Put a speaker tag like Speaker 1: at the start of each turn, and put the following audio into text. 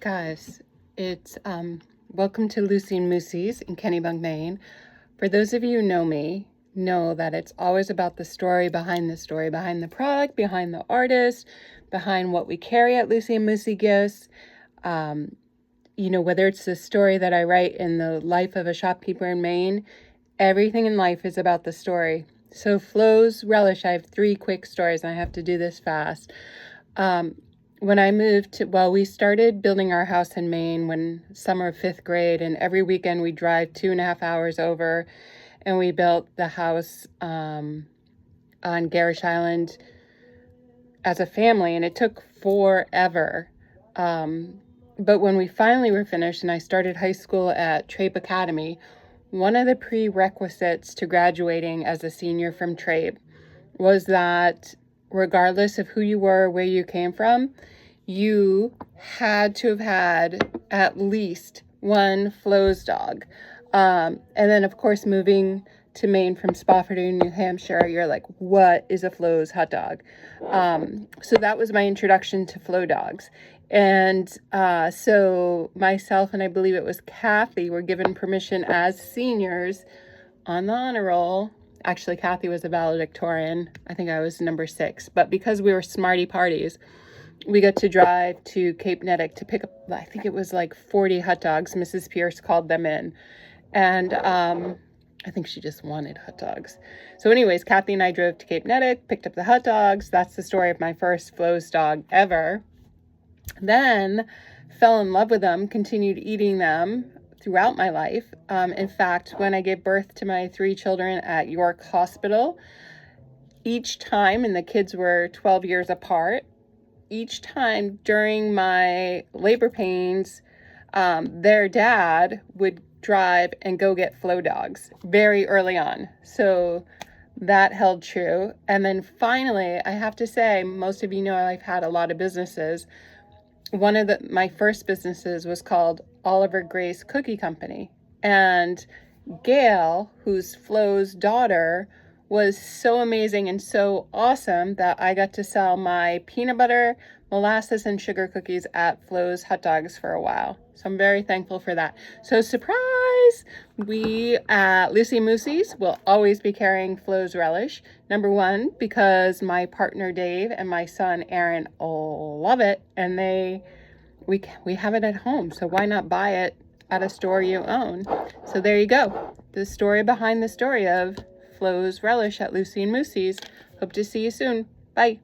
Speaker 1: Guys, it's welcome to Lucy and Moosey's in Kennebunk, Maine. For those of you who know me, know that it's always about the story, behind the product, behind the artist, behind what we carry at Lucy and Moosey Gifts. Whether it's the story that I write in the life of a shopkeeper in Maine, everything in life is about the story. So Flo's Relish, I have 3 quick stories, and I have to do this fast. When I moved we started building our house in Maine when summer of 5th grade, and every weekend we drive 2.5 hours over, and we built the house on Garish Island as a family, and it took forever. But when we finally were finished and I started high school at Trape Academy, one of the prerequisites to graduating as a senior from Trape was that regardless of who you were, where you came from, you had to have had at least one Flo's dog. And then, of course, moving to Maine from Spofford, New Hampshire, you're like, what is a Flo's hot dog? So that was my introduction to Flo dogs. And so myself and I believe it was Kathy were given permission as seniors on the honor roll. Actually, Kathy was a valedictorian. I think I was number 6. But because we were smarty parties, we got to drive to Cape Nettic to pick up, I think it was like 40 hot dogs. Mrs. Pierce called them in. And I think she just wanted hot dogs. So anyways, Kathy and I drove to Cape Nettic, picked up the hot dogs. That's the story of my first Flo's dog ever. Then fell in love with them, continued eating them throughout my life. In fact, when I gave birth to my 3 children at York Hospital, each time, and the kids were 12 years apart, each time during my labor pains, their dad would drive and go get Flo dogs very early on. So that held true. And then finally, I have to say, most of you know I've had a lot of businesses. One of my first businesses was called Oliver Grace Cookie Company. And Gail, who's Flo's daughter, was so amazing and so awesome that I got to sell my peanut butter, molasses, and sugar cookies at Flo's Hot Dogs for a while. So I'm very thankful for that. So surprise! We at Lucy Moosey's will always be carrying Flo's Relish. Number 1, because my partner Dave and my son Aaron love it, and we have it at home. So why not buy it at a store you own? So there you go. The story behind the story of Flo's Relish at Lucy and Moosey's. Hope to see you soon. Bye.